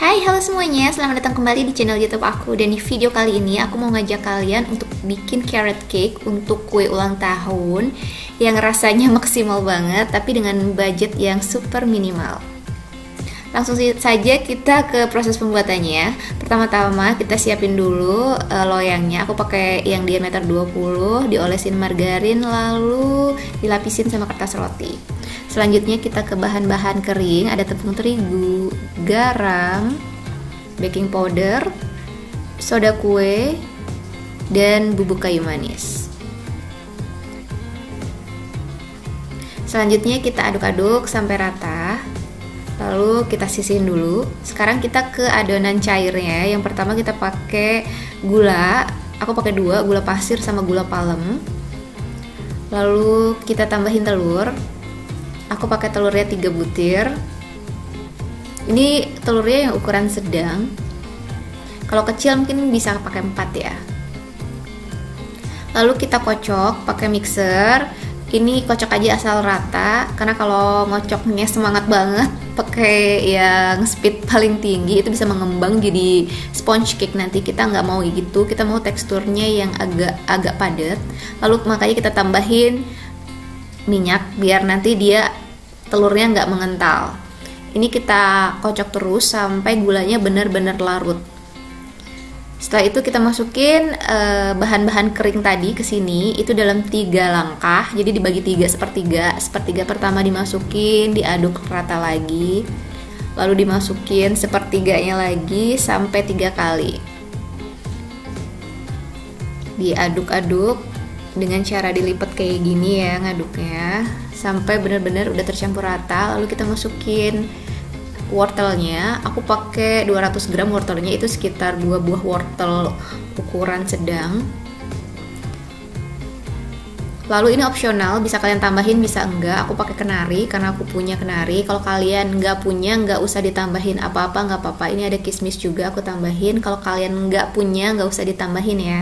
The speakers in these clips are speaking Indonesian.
Hai, halo semuanya, selamat datang kembali di channel YouTube aku. Dan di video kali ini aku mau ngajak kalian untuk bikin carrot cake untuk kue ulang tahun yang rasanya maksimal banget tapi dengan budget yang super minimal. Langsung saja kita ke proses pembuatannya. Pertama-tama kita siapin dulu loyangnya. Aku pakai yang diameter 20, diolesin margarin lalu dilapisin sama kertas roti. Selanjutnya kita ke bahan-bahan kering, ada tepung terigu, garam, baking powder, soda kue, dan bubuk kayu manis. Selanjutnya kita aduk-aduk sampai rata. Lalu kita sisihin dulu. Sekarang kita ke adonan cairnya. Yang pertama kita pakai gula. Aku pakai 2, gula pasir sama gula palem. Lalu kita tambahin telur. Aku pakai telurnya 3 butir. Ini telurnya yang ukuran sedang. Kalau kecil mungkin bisa pakai 4 ya. Lalu kita kocok pakai mixer. Ini kocok aja asal rata, karena kalau ngocoknya semangat banget pakai yang speed paling tinggi itu bisa mengembang jadi sponge cake. Nanti kita nggak mau gitu, kita mau teksturnya yang agak padat. Lalu makanya kita tambahin minyak biar nanti dia telurnya nggak mengental. Ini kita kocok terus sampai gulanya benar-benar larut. Setelah itu kita masukin bahan-bahan kering tadi ke sini, itu dalam 3 langkah. Jadi dibagi 3 sepertiga. Sepertiga pertama dimasukin, diaduk rata lagi. Lalu dimasukin sepertiganya lagi sampai 3 kali. Diaduk-aduk dengan cara dilipat kayak gini ya ngaduknya, sampai benar-benar udah tercampur rata. Lalu kita masukin wortelnya. Aku pakai 200 gram wortelnya, itu sekitar 2 buah wortel ukuran sedang. Lalu ini opsional, bisa kalian tambahin bisa enggak. Aku pakai kenari karena aku punya kenari. Kalau kalian nggak punya nggak usah ditambahin apa-apa, nggak apa-apa. Ini ada kismis juga aku tambahin. Kalau kalian nggak punya nggak usah ditambahin ya.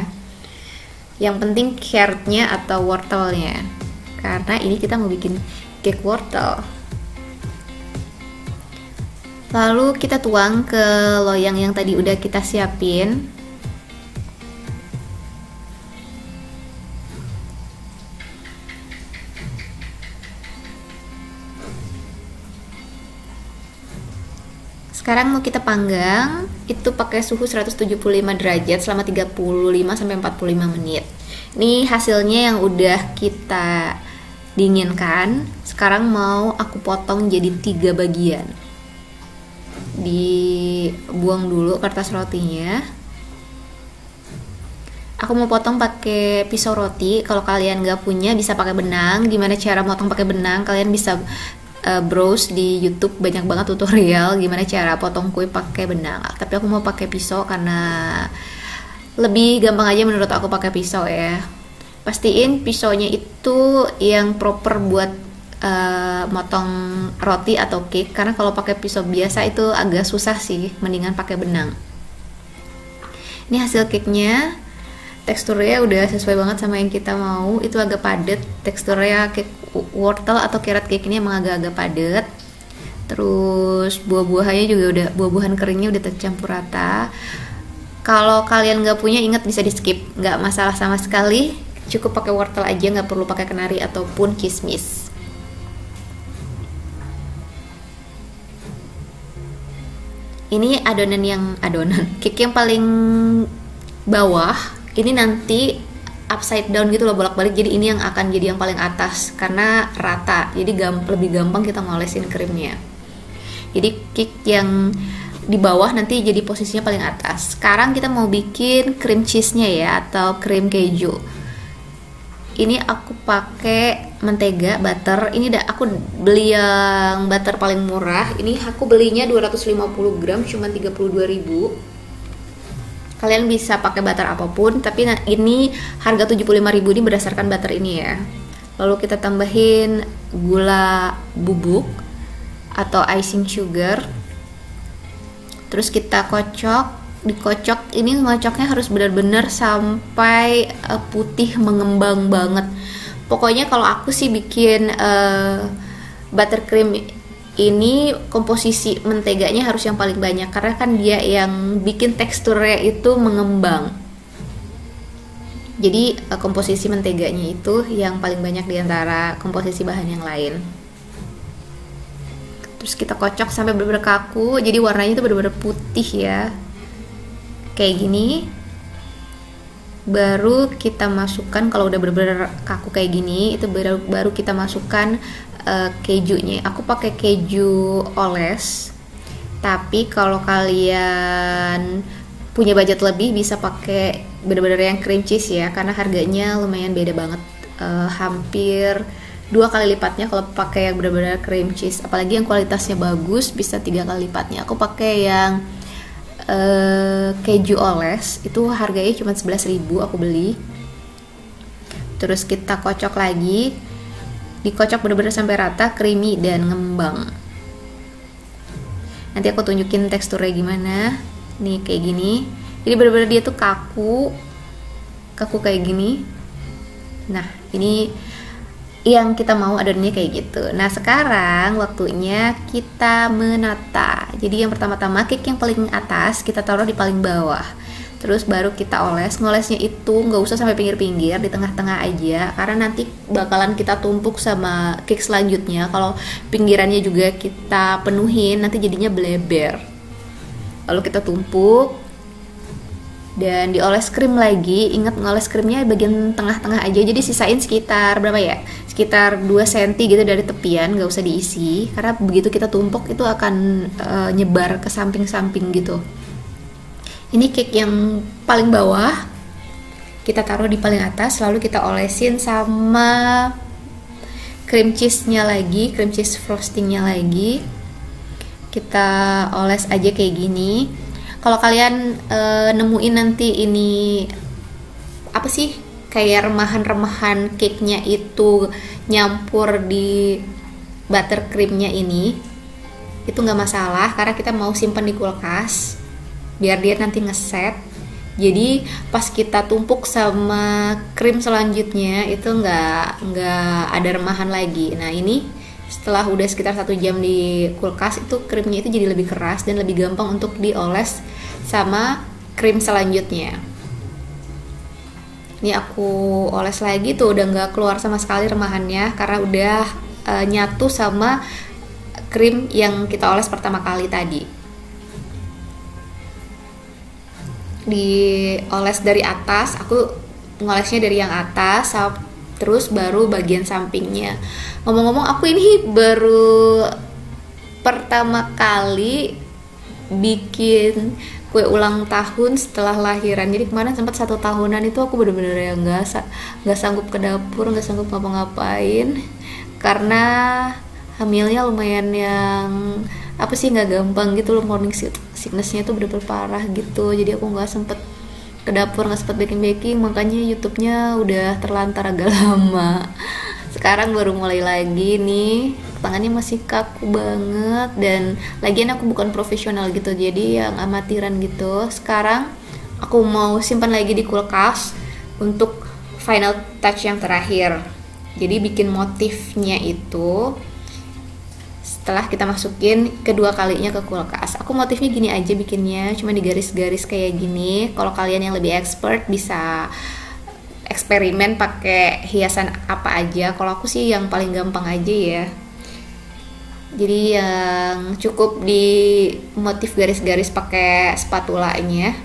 Yang penting carrotnya atau wortelnya, karena ini kita mau bikin cake wortel. Lalu kita tuang ke loyang yang tadi udah kita siapin. Sekarang mau kita panggang, itu pakai suhu 175 derajat selama 35 sampai 45 menit. Ini hasilnya yang udah kita dinginkan. Sekarang mau aku potong jadi 3 bagian. Dibuang dulu kertas rotinya. Aku mau potong pakai pisau roti. Kalau kalian nggak punya bisa pakai benang. Gimana cara motong pakai benang? Kalian bisa browse di YouTube, banyak banget tutorial gimana cara potong kue pakai benang. Tapi aku mau pakai pisau karena lebih gampang aja menurut aku pakai pisau ya. Pastiin pisaunya itu yang proper buat motong roti atau cake, karena kalau pakai pisau biasa itu agak susah sih, mendingan pakai benang. Ini hasil cake-nya, teksturnya udah sesuai banget sama yang kita mau. Itu agak padat, teksturnya cake wortel atau carrot cake ini emang agak-agak padat. Terus buah-buahannya juga udah, buah-buahan keringnya udah tercampur rata. Kalau kalian nggak punya, ingat bisa di skip, nggak masalah sama sekali. Cukup pakai wortel aja, nggak perlu pakai kenari ataupun kismis. Ini adonan cake yang paling bawah. Ini nanti upside down gitu loh, bolak-balik. Jadi ini yang akan jadi yang paling atas karena rata. Jadi lebih gampang kita ngolesin krimnya. Jadi cake yang di bawah nanti jadi posisinya paling atas. Sekarang kita mau bikin cream cheese-nya ya, atau krim keju. Ini aku pakai mentega, butter. Ini aku beli yang butter paling murah. Ini aku belinya 250 gram cuma 32.000. Kalian bisa pakai butter apapun, tapi ini harga 75.000 ini berdasarkan butter ini ya. Lalu kita tambahin gula bubuk atau icing sugar. Terus kita dikocok. Ini ngocoknya harus benar-benar sampai putih mengembang banget. Pokoknya kalau aku sih bikin buttercream ini komposisi menteganya harus yang paling banyak karena kan dia yang bikin teksturnya itu mengembang. Jadi komposisi menteganya itu yang paling banyak di antara komposisi bahan yang lain. Terus kita kocok sampai benar-benar kaku, jadi warnanya itu benar-benar putih ya, kayak gini. Baru kita masukkan, kalau udah benar-benar kaku kayak gini, itu baru kita masukkan kejunya. Aku pakai keju oles, tapi kalau kalian punya budget lebih bisa pakai benar-benar yang cream cheese ya, karena harganya lumayan beda banget, hampir 2 kali lipatnya kalau pakai yang benar-benar cream cheese. Apalagi yang kualitasnya bagus bisa 3 kali lipatnya. Aku pakai yang keju oles, itu harganya cuma 11.000 aku beli. Terus kita kocok lagi, dikocok benar-benar sampai rata, creamy dan ngembang. Nanti aku tunjukin teksturnya gimana. Nih kayak gini, jadi benar-benar dia tuh kaku kayak gini. Nah ini yang kita mau adonannya kayak gitu. Nah sekarang waktunya kita menata. Jadi yang pertama-tama cake yang paling atas kita taruh di paling bawah, terus baru kita oles. Ngolesnya itu nggak usah sampai pinggir-pinggir, di tengah-tengah aja, karena nanti bakalan kita tumpuk sama cake selanjutnya. Kalau pinggirannya juga kita penuhin, nanti jadinya bleber. Lalu kita tumpuk dan dioles krim lagi. Ingat ngoles krimnya bagian tengah-tengah aja, jadi sisain sekitar berapa ya, sekitar 2 cm gitu dari tepian, nggak usah diisi, karena begitu kita tumpuk itu akan nyebar ke samping-samping gitu. Ini cake yang paling bawah kita taruh di paling atas, lalu kita olesin sama cream cheese-nya lagi, cream cheese frostingnya lagi. Kita oles aja kayak gini. Kalau kalian nemuin nanti ini apa sih, kayak remahan-remahan cake-nya itu nyampur di buttercream-nya ini, itu nggak masalah karena kita mau simpan di kulkas biar dia nanti ngeset. Jadi pas kita tumpuk sama krim selanjutnya itu nggak ada remahan lagi. Nah ini setelah udah sekitar 1 jam di kulkas, itu krimnya itu jadi lebih keras dan lebih gampang untuk dioles sama krim selanjutnya. Ini aku oles lagi tuh, udah nggak keluar sama sekali remahannya karena udah nyatu sama krim yang kita oles pertama kali tadi. Dioles dari atas, aku ngolesnya dari yang atas, terus baru bagian sampingnya. Ngomong-ngomong, aku ini baru pertama kali bikin kue ulang tahun setelah lahiran. Jadi kemarin sempat 1 tahunan itu aku bener-bener ya nggak sanggup ke dapur, nggak sanggup ngapa-ngapain karena hamilnya lumayan yang apa sih, nggak gampang gitu loh, morning sicknessnya tuh bener-bener parah gitu. Jadi aku nggak sempet ke dapur, nggak sempet baking, makanya YouTube-nya udah terlantar agak lama. Sekarang baru mulai lagi nih, tangannya masih kaku banget, dan lagian aku bukan profesional gitu, jadi yang amatiran gitu. Sekarang aku mau simpan lagi di kulkas untuk final touch yang terakhir. Jadi bikin motifnya itu setelah kita masukin kedua kalinya ke kulkas. Aku motifnya gini aja bikinnya, cuma di garis-garis kayak gini. Kalau kalian yang lebih expert bisa eksperimen pakai hiasan apa aja. Kalau aku sih yang paling gampang aja ya. Jadi yang cukup di motif garis-garis pakai spatulanya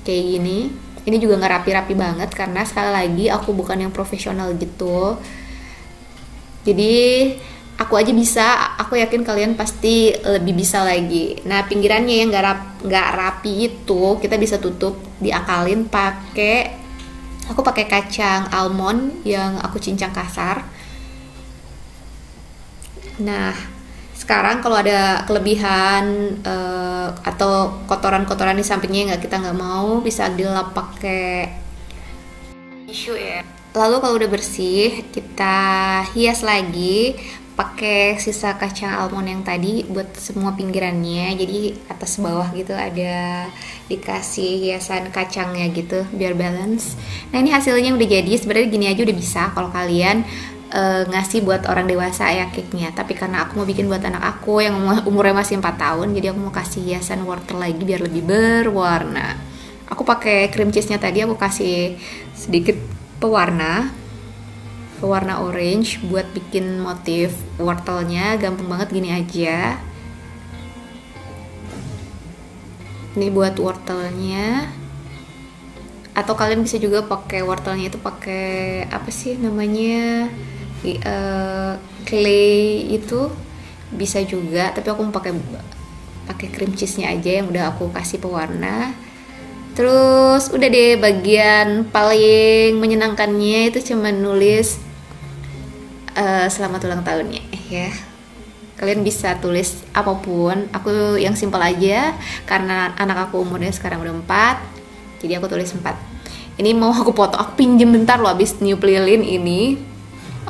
kayak gini. Ini juga nggak rapi-rapi banget karena sekali lagi aku bukan yang profesional gitu. Jadi aku aja bisa, aku yakin kalian pasti lebih bisa lagi. Nah pinggirannya yang nggak rapi itu kita bisa tutup, diakalin pakai, aku pakai kacang almond yang aku cincang kasar. Nah sekarang kalau ada kelebihan atau kotoran-kotoran di sampingnya kita nggak mau, bisa dilap pakai tisu ya. Lalu kalau udah bersih kita hias lagi pakai sisa kacang almond yang tadi buat semua pinggirannya. Jadi atas bawah gitu ada dikasih hiasan kacangnya gitu biar balance. Nah ini hasilnya udah jadi. Sebenarnya gini aja udah bisa kalau kalian ngasih buat orang dewasa ya cake-nya, tapi karena aku mau bikin buat anak aku yang umurnya masih 4 tahun, jadi aku mau kasih hiasan wortel lagi biar lebih berwarna. Aku pakai cream cheese-nya tadi, aku kasih sedikit pewarna orange buat bikin motif wortelnya. Gampang banget, gini aja. Ini buat wortelnya. Atau kalian bisa juga pakai wortelnya itu pakai apa sih namanya, clay itu bisa juga, tapi aku mau pakai cream cheese-nya aja yang udah aku kasih pewarna. Terus udah deh, bagian paling menyenangkannya itu cuma nulis selamat ulang tahunnya ya. Kalian bisa tulis apapun, aku yang simpel aja karena anak aku umurnya sekarang udah 4, jadi aku tulis 4. Ini mau aku foto, aku pinjem bentar loh abis niup lilin ini.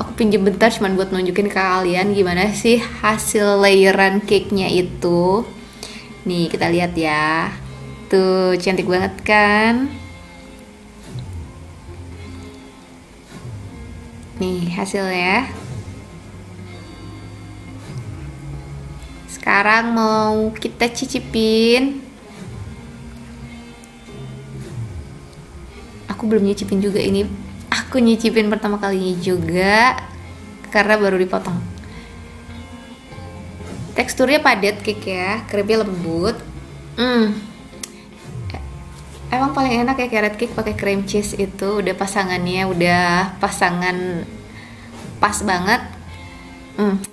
Aku pinjem bentar cuman buat nunjukin ke kalian gimana sih hasil layeran cake-nya itu. Nih kita lihat ya. Tuh, cantik banget kan? Nih hasilnya. Sekarang mau kita cicipin. Aku belum nyicipin juga ini. Aku nyicipin pertama kalinya juga karena baru dipotong. Teksturnya padat cake ya, krepnya lembut. Emang paling enak ya carrot cake pakai cream cheese itu, udah pasangannya, udah pasangan pas banget.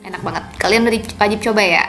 Enak banget. Kalian wajib coba ya.